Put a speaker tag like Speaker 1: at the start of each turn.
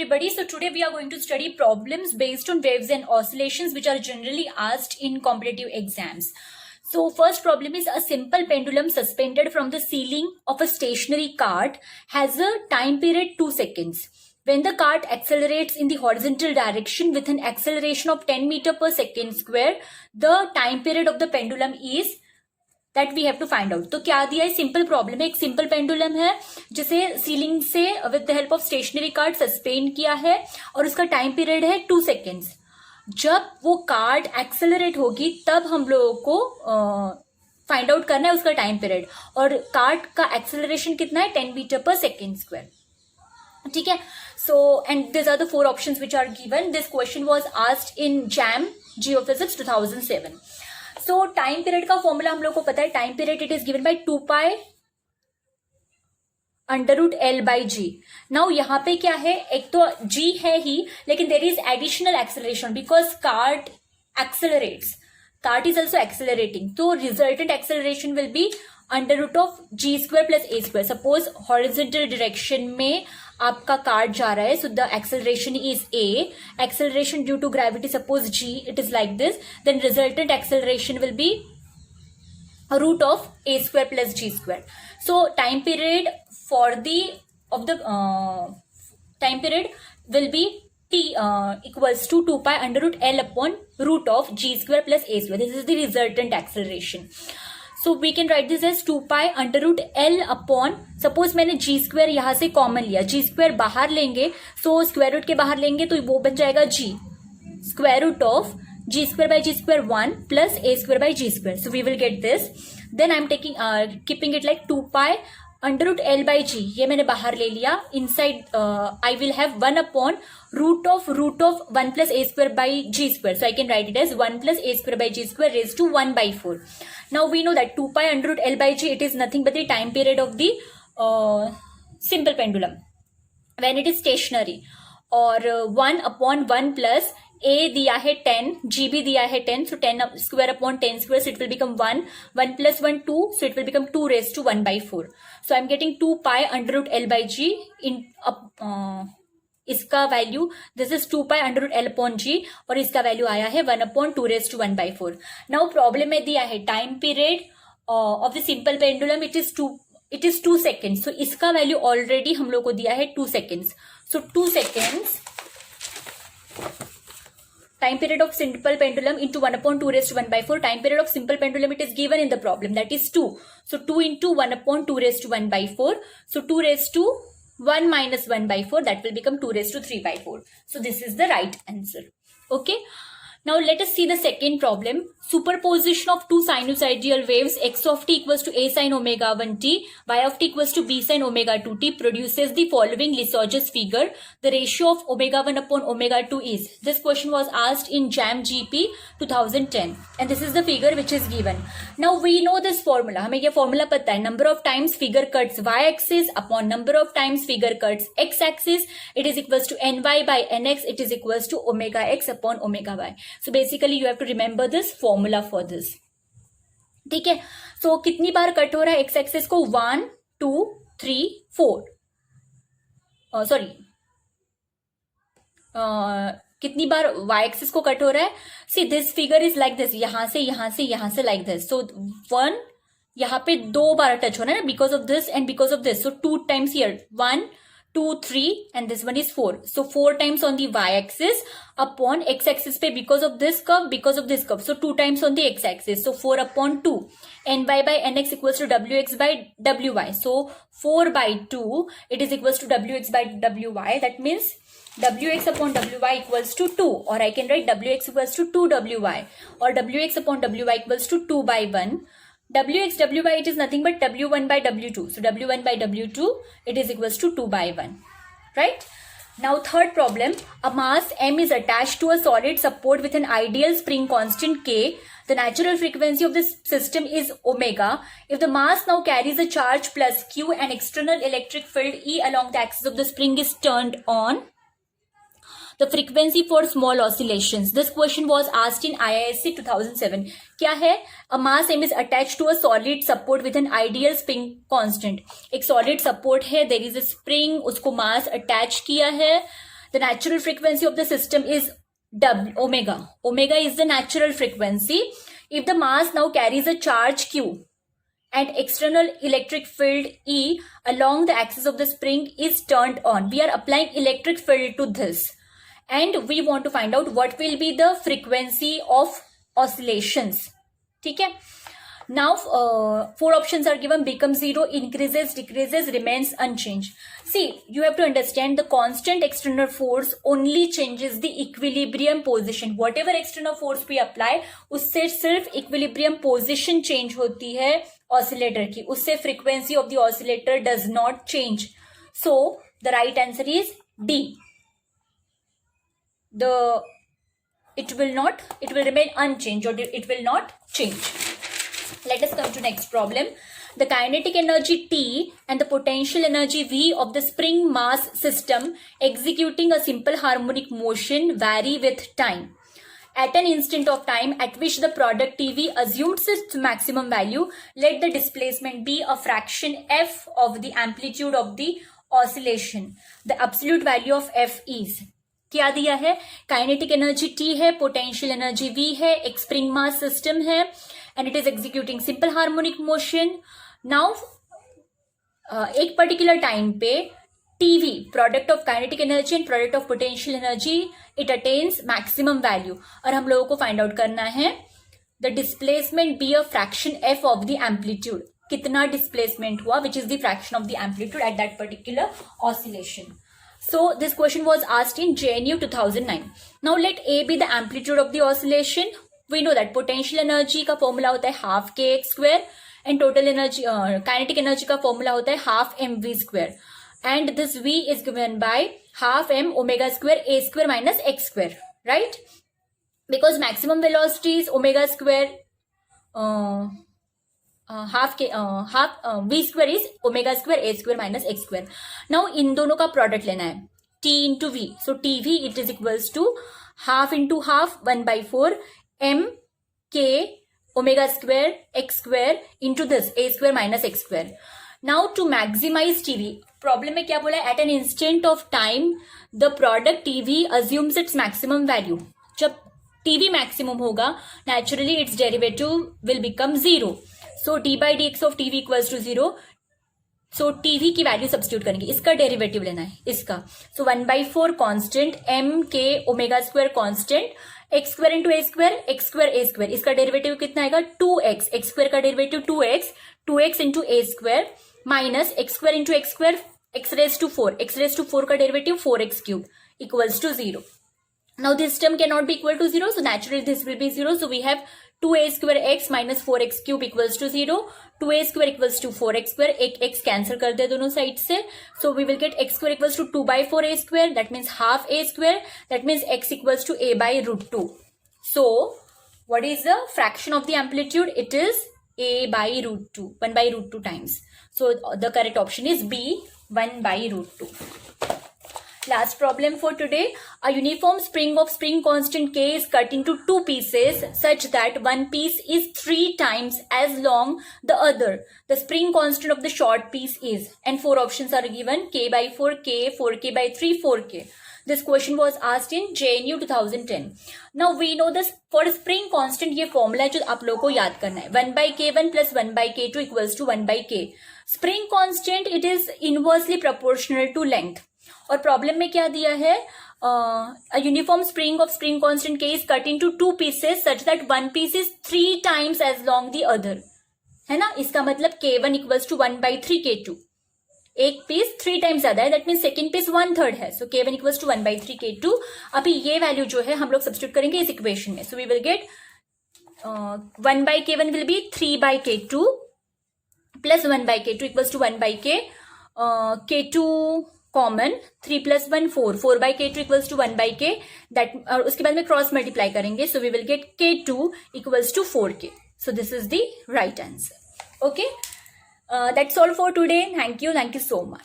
Speaker 1: everybody. So today we are going to study problems based on waves and oscillations which are generally asked in competitive exams. So first problem is a simple pendulum suspended from the ceiling of a stationary cart has a time period 2 seconds. When the cart accelerates in the horizontal direction with an acceleration of 10 meter per second square, the time period of the pendulum is that we have to find out. तो क्या दिया है, simple problem है. एक simple pendulum है जिसे ceiling से with the help of stationary card suspend किया है और उसका टाइम पीरियड है 2 सेकेंड्स. जब वो कार्ड एक्सेलरेट होगी तब हम लोगों को फाइंड आउट करना है उसका टाइम पीरियड. और कार्ड का एक्सेलरेशन कितना है, 10 मीटर पर सेकेंड स्क्वायर. ठीक है. So and this are the 4 options which are given. This question was asked in JAM geophysics 2007. So time period का फॉर्मूला हम लोग को पता है. Time period it is given by 2 pi √L by g. Now यहाँ पे क्या है, एक तो g है ही लेकिन there is additional acceleration because cart accelerates. Cart is also accelerating. तो resultant acceleration will be √g² plus a². Suppose horizontal direction में आपका कार्ड जा रहा है, so the acceleration is a. Acceleration due to gravity suppose g, it is like this. Then resultant acceleration will be √a² plus g². So time period for the time period will be t equals to 2 pi √L upon √g² plus a². This is the resultant acceleration. So we can write this as 2 pi √L upon, suppose मैंने g² यहां से common लिया, g² बाहर लेंगे, so square root के बाहर लेंगे तो वो बन जाएगा g, square root of g² by g² 1 plus a² by g². So we will get this. Then I'm taking keeping it like 2 pi √L by g. ये मैंने बाहर ले लिया. Inside I will have 1 upon root of 1 plus a² by g². So I can write it as 1 plus a² by g² raised to 1 by 4. Now we know that 2 pi √L by g, it is nothing but the time period of the simple pendulum when it is stationary. और 1 upon 1 plus a दिया है 10, g भी दिया है 10, so 10 square upon 10 square, so it will become 1. 1 plus 1 2, so it will become 2 raised to 1 by 4. So I'm getting 2 pi √L by g in इसका value, this is 2 pi √L upon g और इसका value आया है 1 upon 2 raised to 1 by 4. Now problem में दिया है time period of the simple pendulum it is 2 seconds. So इसका value already हम लोग को दिया है 2 seconds. So 2 seconds time period of simple pendulum into 1 upon 2 raised to 1 by 4. Time period of simple pendulum it is given in the problem, that is 2. So 2 into 1 upon 2 raised to 1 by 4. So 2 raised to 1 minus 1 by 4, that will become 2 raised to 3 by 4. So this is the right answer. Okay. Now let us see the second problem. Superposition of two sinusoidal waves x of t equals to a sin omega 1t, y of t equals to b sin omega 2t produces the following Lissajous figure. The ratio of omega 1 upon omega 2 is. This question was asked in JAM GP 2010 and this is the figure which is given. Now we know this formula. हमें ये formula पता है. Number of times figure cuts y axis upon number of times figure cuts x axis, it is equals to ny by nx, it is equals to omega x upon omega y. So basically you have to remember this formula for this. ठीक है. So कितनी बार cut हो रहा है x axis को, 1 2 3 4. Sorry कितनी बार y axis को cut हो रहा है. See this figure is like this, यहां से यहां से यहां से लाइक दिस. सो 1 यहाँ पे 2 बार टच हो रहा है ना, because of this and because of this. So 2 times here, 1 2 3 and this one is 4. So 4 times on the y axis upon x axis पे because of this curve, because of this curve. So 2 times on the x axis. So 4 upon 2. ny by nx equals to wx by wy. So 4 by 2 it is equals to wx by wy. That means wx upon wy equals to 2, or I can write wx equals to 2 wy, or wx upon wy equals to 2 by 1. wx wy it is nothing but w1 by w2. So w1 by w2 it is equals to 2 by 1. Right? Now third problem, a mass m is attached to a solid support with an ideal spring constant k. The natural frequency of this system is omega. If the mass now carries a charge plus q and external electric field E along the axis of the spring is turned on, the frequency for small oscillations. This question was asked in IISc 2007. क्या है, a mass m is attached to a solid support with an ideal spring constant. एक solid support है, there is a spring, उसको mass attach किया है, The natural frequency of the system is omega. Omega is the natural frequency. If the mass now carries a charge Q and external electric field E along the axis of the spring is turned on, we are applying electric field to this, and we want to find out what will be the frequency of oscillations. ठीक है. Now 4 options are given: become 0, increases, decreases, remains unchanged. See, you have to understand the constant external force only changes the equilibrium position. Whatever external force we apply, उससे सिर्फ equilibrium position change होती है oscillator की, उससे frequency of the oscillator does not change. So the right answer is D. It will remain unchanged, or it will not change. Let us come to next problem. The kinetic energy T and the potential energy V of the spring mass system executing a simple harmonic motion vary with time. At an instant of time at which the product TV assumes its maximum value, let the displacement be a fraction f of the amplitude of the oscillation. The absolute value of f is, क्या दिया है? Kinetic energy T है, potential energy V है, एक spring mass system है, and it is executing simple harmonic motion. Now एक particular time पे TV, product of kinetic energy and product of potential energy, it attains maximum value, और हम लोगों को फाइंड आउट करना है the displacement be a fraction f of the amplitude. कितना displacement हुआ, which is the fraction of the amplitude at that particular oscillation. So this question was asked in JNU 2009. Now let A be the amplitude of the oscillation. We know that potential energy का formula होता है half kx square and total energy kinetic energy का formula होता है half mv square, and this v is given by half m omega square a square minus x square, right? Because maximum velocity is omega square, v square is omega square a square minus x square. Now इन दोनों का product लेना है t into v. So tv it is equals to half into half 1/4 m k omega square x square into this a square minus x square. Now to maximize tv, problem में क्या बोला है? At an instant of time the product TV assumes its maximum value. जब TV maximum होगा, naturally its derivative will become 0. So d by d x of TV equals to 0. So TV की value substitute करेंगे, इसका derivative लेना है इसका. So 1/4 constant m के omega square constant x square into a square x square a square. इसका derivative कितना आएगा? 2x. एक्स स्क्वायर का derivative 2x into a square minus x square into x square x raise to 4. X raise to 4 का derivative 4x cube equals to 0. Now this term cannot be equal to 0, so naturally this will be 0. So we have 2a square x minus 4x cube equals to 0. 2a square equals to 4x square. एक x cancel कर दे दोनों side से. So we will get x square equals to 2/4 a square. That means half a square. That means x equals to a by root 2. So what is the fraction of the amplitude? It is a by root 2. 1 by root 2 times. So the correct option is B, 1 by root 2. Last problem for today. A uniform spring of spring constant K is cut into 2 pieces such that one piece is 3 times as long the other. The spring constant of the short piece is, and 4 options are given: K by 4, K, 4K by 3, 4K. This question was asked in JNU 2010. Now we know this for spring constant, ये formula है जो आप लोगों को याद करना है. 1/K1 plus 1/K2 equals to 1/K. Spring constant, it is inversely proportional to length. और प्रॉब्लम में क्या दिया है? Uniform spring of spring constant k is cut into 2 pieces such that one piece is 3 times as long the other, है ना? इसका मतलब K1 equals to 1/3 K2. एक पीस 3 टाइम्स ज्यादा है, दैट मीन सेकेंड पीस 1/3 है. सो K1 इक्वल्स टू 1/3 K2. अभी ये वैल्यू जो है हम लोग सब्स्टिट्यूट करेंगे इस इक्वेशन में. So we will get 1/K1 will be 3/K2 plus 1/K2 equals to 1/K. K2 common, 3 plus 1 4, 4/K2 equals to 1/K. That, और उसके बाद में क्रॉस मल्टीप्लाई करेंगे. So we will get K2 equals to 4K. So this is the right answer. Okay, that's all for today. Thank you so much.